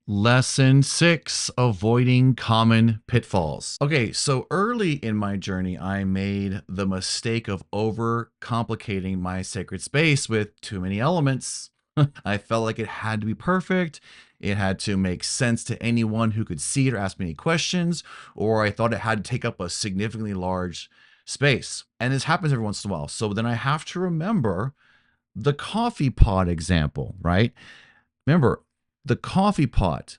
Lesson 6, avoiding common pitfalls. Okay, so early in my journey, I made the mistake of overcomplicating my sacred space with too many elements. I felt like it had to be perfect. It had to make sense to anyone who could see it or ask me any questions, or I thought it had to take up a significantly large space. And this happens every once in a while. So then I have to remember the coffee pot example, right? Remember, the coffee pot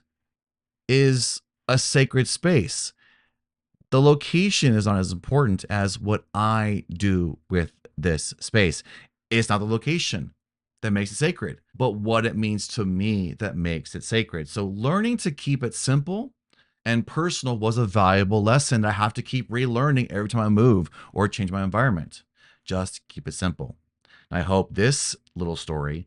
is a sacred space. The location is not as important as what I do with this space. It's not the location that makes it sacred, but what it means to me that makes it sacred. So learning to keep it simple and personal was a valuable lesson that I have to keep relearning every time I move or change my environment. Just keep it simple. I hope this little story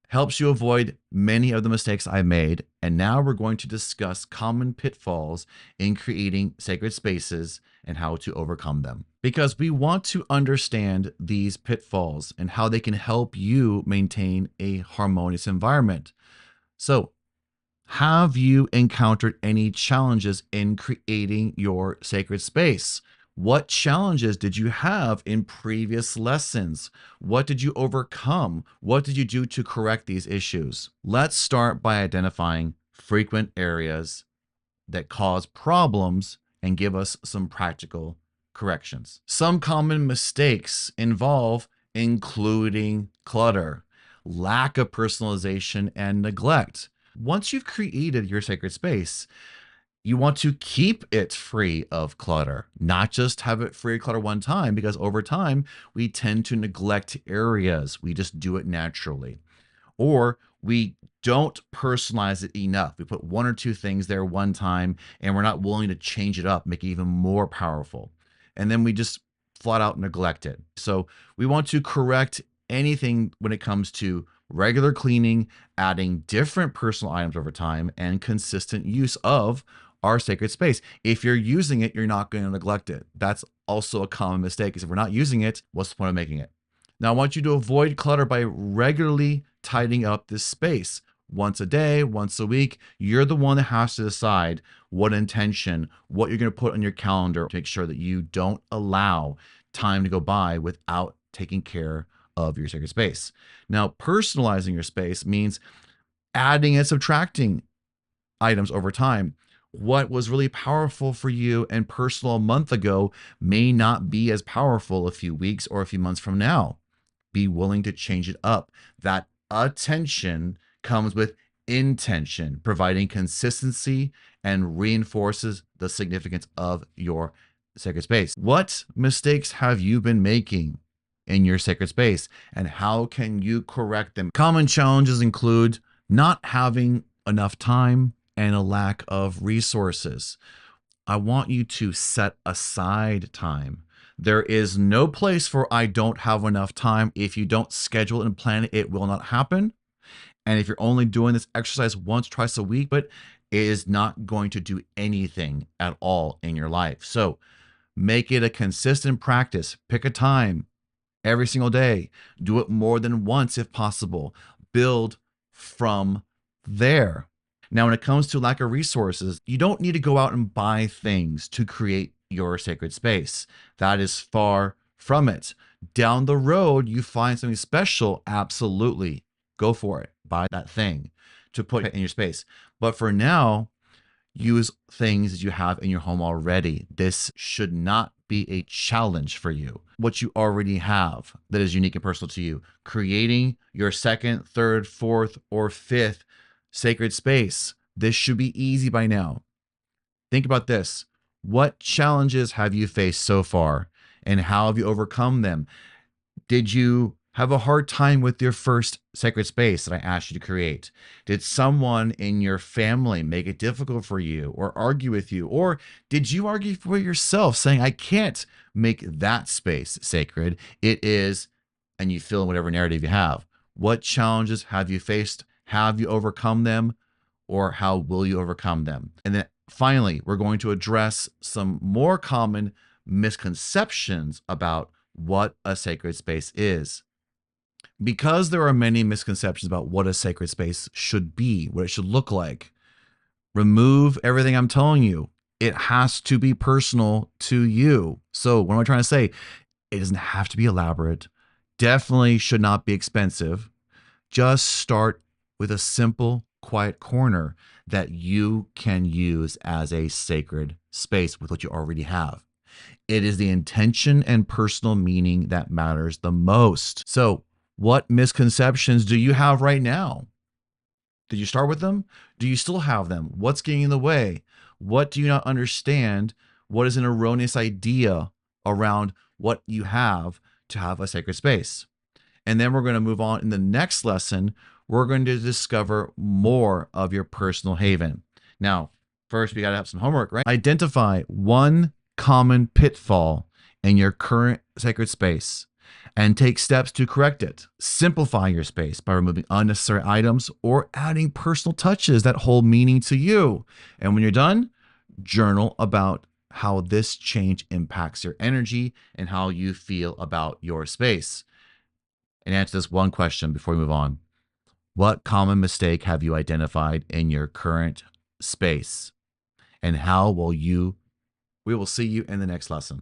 helps you avoid many of the mistakes I made. And now we're going to discuss common pitfalls in creating sacred spaces and how to overcome them. Because we want to understand these pitfalls and how they can help you maintain a harmonious environment. So, have you encountered any challenges in creating your sacred space? What challenges did you have in previous lessons? What did you overcome? What did you do to correct these issues? Let's start by identifying frequent areas that cause problems and give us some practical corrections. Some common mistakes involve including clutter, lack of personalization, and neglect. Once you've created your sacred space, you want to keep it free of clutter, not just have it free of clutter one time, because over time we tend to neglect areas. We just do it naturally. Or we don't personalize it enough. We put one or two things there one time and we're not willing to change it up, make it even more powerful. And then we just flat out neglect it. So we want to correct anything when it comes to regular cleaning, adding different personal items over time, and consistent use of our sacred space. If you're using it, you're not going to neglect it. That's also a common mistake, is if we're not using it, what's the point of making it? Now, I want you to avoid clutter by regularly tidying up this space. Once a day, once a week, you're the one that has to decide what intention, what you're going to put on your calendar to make sure that you don't allow time to go by without taking care of your sacred space. Now, personalizing your space means adding and subtracting items over time. What was really powerful for you and personal a month ago may not be as powerful a few weeks or a few months from now. Be willing to change it up. That attention comes with intention, providing consistency and reinforces the significance of your sacred space. What mistakes have you been making in your sacred space, and how can you correct them? Common challenges include not having enough time and a lack of resources. I want you to set aside time. There is no place for I don't have enough time. If you don't schedule it and plan it, it will not happen. And if you're only doing this exercise once, twice a week, but it is not going to do anything at all in your life. So make it a consistent practice. Pick a time every single day. Do it more than once if possible. Build from there. Now, when it comes to lack of resources, you don't need to go out and buy things to create your sacred space. That is far from it. Down the road, you find something special, absolutely. Go for it. Buy that thing to put in your space. But for now, use things that you have in your home already. This should not be a challenge for you. What you already have that is unique and personal to you. Creating your second, third, fourth, or fifth sacred space. This should be easy by now. Think about this. What challenges have you faced so far, and how have you overcome them? Did you have a hard time with your first sacred space that I asked you to create? Did someone in your family make it difficult for you or argue with you? Or did you argue for yourself saying, I can't make that space sacred? It is, and you fill in whatever narrative you have. What challenges have you faced? Have you overcome them? Or how will you overcome them? And then finally, we're going to address some more common misconceptions about what a sacred space is. Because there are many misconceptions about what a sacred space should be, what it should look like, Remove everything I'm telling you. It has to be personal to you. So, what am I trying to say? It doesn't have to be elaborate. Definitely should not be expensive. Just start with a simple, quiet corner that you can use as a sacred space with what you already have. It is the intention and personal meaning that matters the most. So, what misconceptions do you have right now? Did you start with them? Do you still have them? What's getting in the way? What do you not understand? What is an erroneous idea around what you have to have a sacred space? And then we're going to move on in the next lesson. We're going to discover more of your personal haven. Now, first, we got to have some homework, right? Identify one common pitfall in your current sacred space and take steps to correct it. Simplify your space by removing unnecessary items or adding personal touches that hold meaning to you. And when you're done, journal about how this change impacts your energy and how you feel about your space. And answer this one question before we move on. What common mistake have you identified in your current space? And how will we will see you in the next lesson.